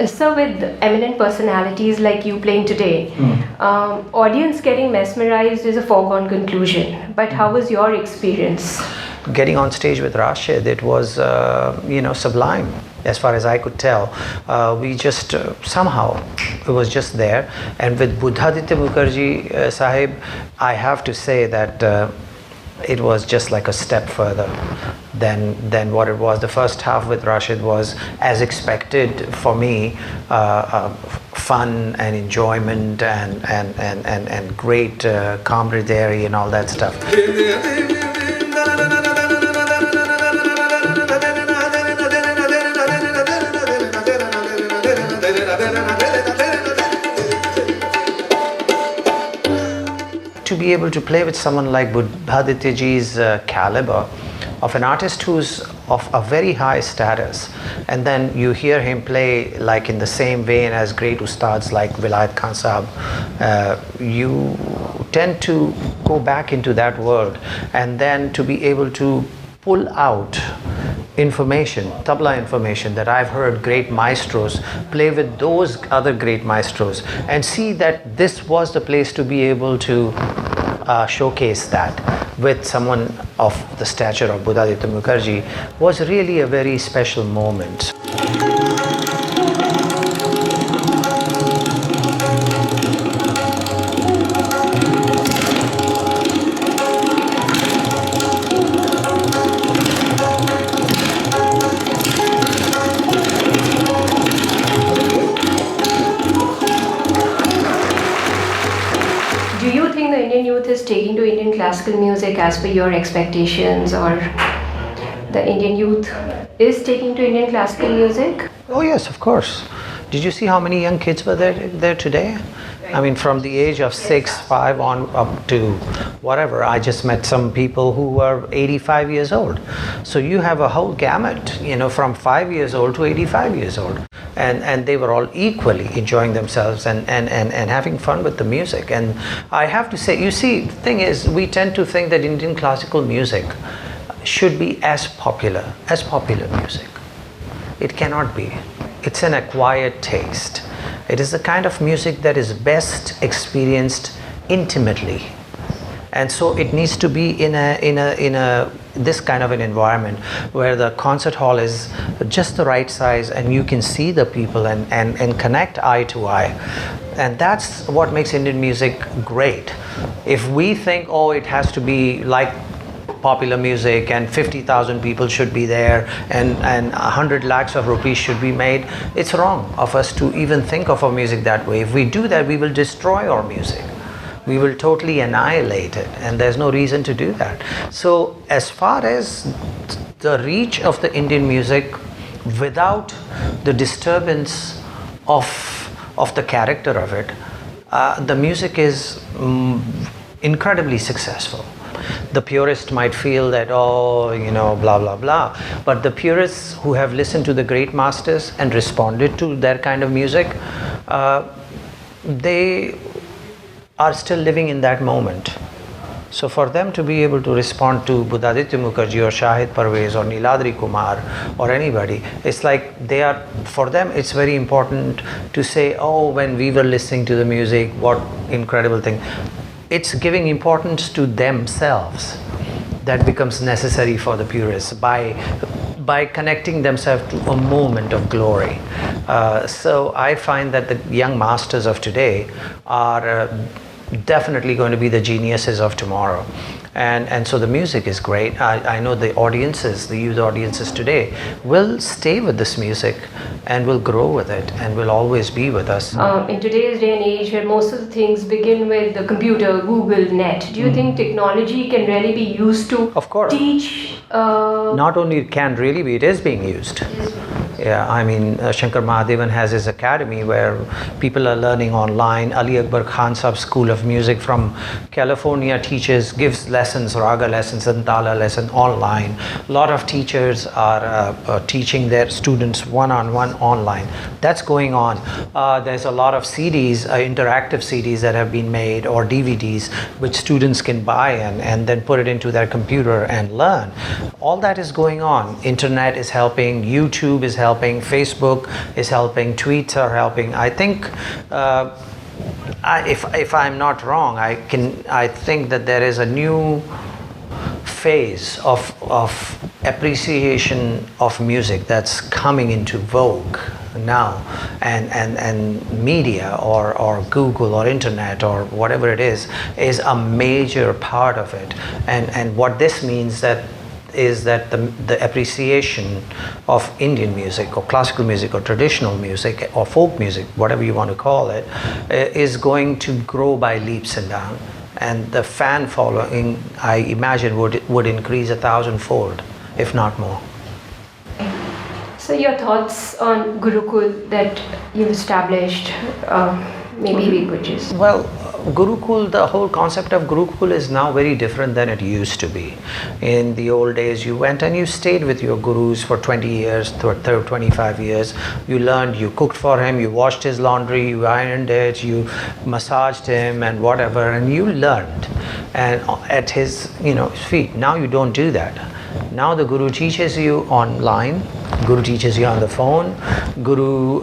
So, with eminent personalities like you playing today, audience getting mesmerized is a foregone conclusion. But how was your experience? Getting on stage with Rashid, it was, sublime as far as I could tell. We just somehow, it was just there. And with Buddhaditya Mukherjee Sahib, I have to say that it was just like a step further than what it was. The first half with Rashid was, as expected for me, fun and enjoyment and great camaraderie and all that stuff. To be able to play with someone like Buddhaditya ji's caliber of an artist who's of a very high status, and then you hear him play like in the same vein as great ustads like Vilayat Khan Sahab, you tend to go back into that world, and then to be able to pull out information, tabla information that I've heard great maestros play with those other great maestros, and see that this was the place to be able to showcase that with someone of the stature of Buddhaditya Mukherjee was really a very special moment. Do you think the Indian youth is taking to Indian classical music as per your expectations, or the Indian youth is taking to Indian classical music? Oh yes, of course. Did you see how many young kids were there today? I mean, from the age of 6, 5 on up to whatever. I just met some people who were 85 years old. So you have a whole gamut, from 5 years old to 85 years old. And they were all equally enjoying themselves and having fun with the music. And I have to say, you see, the thing is, we tend to think that Indian classical music should be as popular music. It cannot be. It's an acquired taste. It is the kind of music that is best experienced intimately. And so it needs to be in this kind of an environment where the concert hall is just the right size and you can see the people and connect eye to eye. And that's what makes Indian music great. If we think, oh, it has to be like popular music and 50,000 people should be there and 100 lakhs of rupees should be made, it's wrong of us to even think of our music that way. If we do that, we will destroy our music. We will totally annihilate it, and there's no reason to do that. So as far as the reach of the Indian music without the disturbance of the character of it, the music is incredibly successful. The purist might feel that, blah, blah, blah. But the purists who have listened to the great masters and responded to their kind of music, they are still living in that moment. So for them to be able to respond to Buddhaditya Mukherjee or Shahid Parvez or Niladri Kumar or anybody, it's like for them it's very important to say, oh, when we were listening to the music, what incredible thing. It's giving importance to themselves that becomes necessary for the purists by connecting themselves to a moment of glory. So I find that the young masters of today are definitely going to be the geniuses of tomorrow. And so the music is great. I know the youth audiences today will stay with this music and will grow with it and will always be with us. In today's day and age where most of the things begin with the computer, Google, net, do you think technology can really be used to Of course. teach? Not only it can really be, it is being used. Yeah, I mean, Shankar Mahadevan has his academy where people are learning online. Ali Akbar Khan Saab School of Music from California gives lessons, raga lessons and tala lessons online. A lot of teachers are teaching their students one-on-one online. That's going on. There's a lot of CDs, interactive CDs that have been made, or DVDs, which students can buy and then put it into their computer and learn. All that is going on. Internet is helping, YouTube is helping. helping, Facebook is helping, tweets are helping. I think if I'm not wrong, I think that there is a new phase of appreciation of music that's coming into vogue now, and media or Google or internet or whatever it is a major part of it. And what this means is that the appreciation of Indian music or classical music or traditional music or folk music, whatever you want to call it, is going to grow by leaps and bounds. And the fan following, I imagine, would increase 1,000-fold, if not more. So your thoughts on Gurukul that you've established, maybe we could just... Well, Gurukul, the whole concept of Gurukul is now very different than it used to be. In the old days, you went and you stayed with your gurus for 20 years, 25 years. You learned, you cooked for him, you washed his laundry, you ironed it, you massaged him and whatever, and you learned and at his feet. Now you don't do that. Now the Guru teaches you online, Guru teaches you on the phone, Guru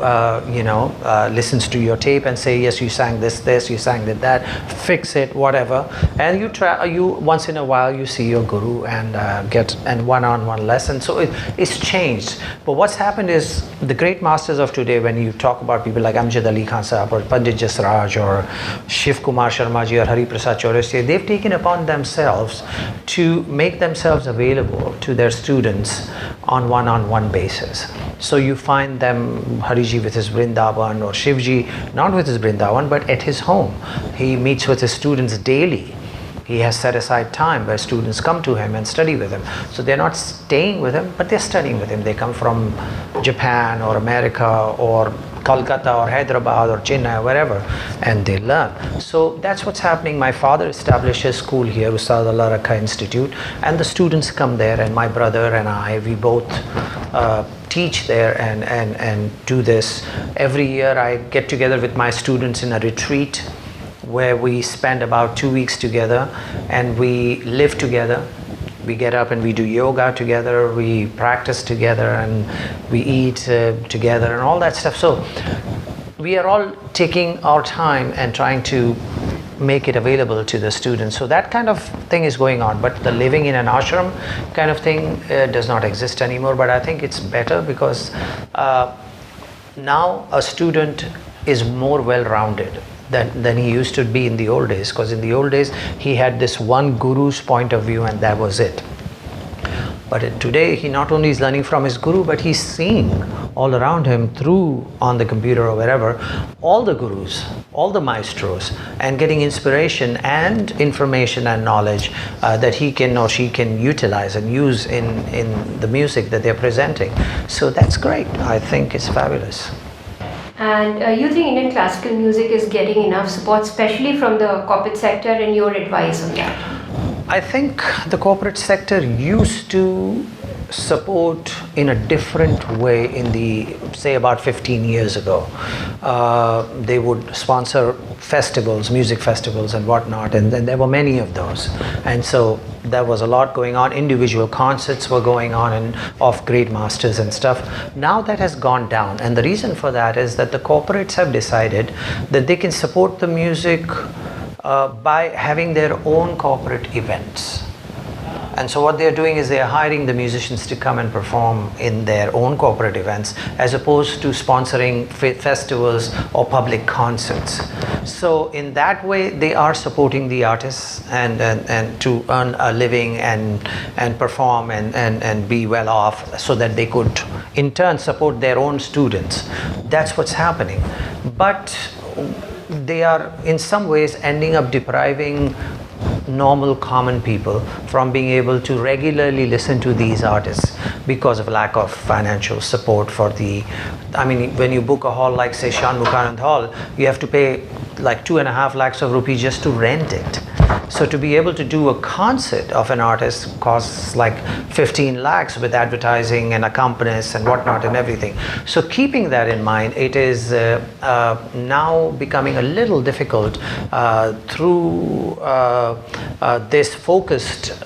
listens to your tape and say, yes, you sang this, you sang that, fix it, whatever. And you once in a while you see your Guru and get an one-on-one lesson. So it's changed. But what's happened is the great masters of today, when you talk about people like Amjad Ali Khan Sahab or Pandit Jasraj or Shiv Kumar Sharma ji or Hari Prasad Chaurasia, they've taken upon themselves to make themselves available to their students on one-on-one basis. So you find them, Hariji with his Vrindavan or Shivji, not with his Vrindavan, but at his home. He meets with his students daily. He has set aside time where students come to him and study with him. So they're not staying with him, but they're studying with him. They come from Japan or America or Kolkata or Hyderabad or Chennai or wherever, and they learn. So that's what's happening. My father established a school here, Ustaad Allah Rakha Institute, and the students come there, and my brother and I, we both teach there and do this. Every year I get together with my students in a retreat where we spend about 2 weeks together and we live together. We get up and we do yoga together, we practice together, and we eat together and all that stuff. So we are all taking our time and trying to make it available to the students. So that kind of thing is going on, but the living in an ashram kind of thing does not exist anymore. But I think it's better because now a student is more well-rounded than he used to be in the old days, because in the old days he had this one guru's point of view and that was it. But today he not only is learning from his guru, but he's seeing all around him through on the computer or wherever all the gurus, all the maestros, and getting inspiration and information and knowledge that he can or she can utilize and use in the music that they're presenting. So that's great. I think it's fabulous. And you think Indian classical music is getting enough support, especially from the corporate sector, and your advice on that? I think the corporate sector used to support in a different way in the, say, about 15 years ago. They would sponsor festivals, music festivals and whatnot, and there were many of those. And so there was a lot going on. Individual concerts were going on and of great masters and stuff. Now that has gone down, and the reason for that is that the corporates have decided that they can support the music by having their own corporate events. And so what they're doing is they're hiring the musicians to come and perform in their own corporate events as opposed to sponsoring festivals or public concerts. So in that way they are supporting the artists and to earn a living and perform and be well off so that they could in turn support their own students. That's what's happening. But they are in some ways ending up depriving normal common people from being able to regularly listen to these artists because of lack of financial support for the, I mean, when you book a hall like say Shanmukhanand Hall, you have to pay like 2.5 lakhs of rupees just to rent it. So to be able to do a concert of an artist costs like 15 lakhs with advertising and accompanists and whatnot and everything. So keeping that in mind, it is now becoming a little difficult through this focused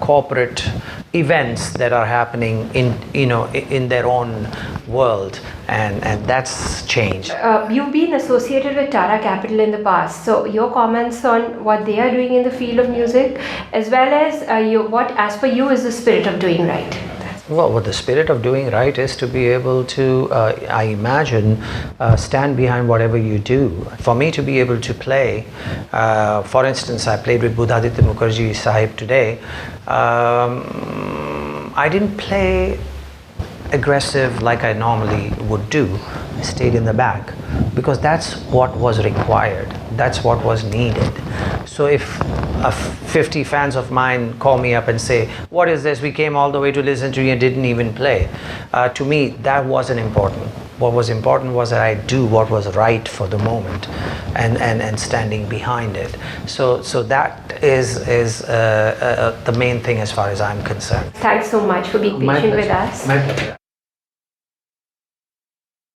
corporate events that are happening in their own world, and that's changed. You've been associated with Tata Capital in the past, so your comments on what they are doing in the field of music, as well as what, as per you, is the spirit of doing right. Well, what the spirit of doing right is to be able to, I imagine, stand behind whatever you do. For me to be able to play, for instance, I played with Budhaditya Mukherjee Sahib today. I didn't play aggressive like I normally would do. I stayed in the back because that's what was required. That's what was needed. So if 50 fans of mine call me up and say, "What is this? We came all the way to listen to you and didn't even play." To me, that wasn't important. What was important was that I do what was right for the moment, and standing behind it. So that is the main thing as far as I'm concerned. Thanks so much for being patient with us. My pleasure.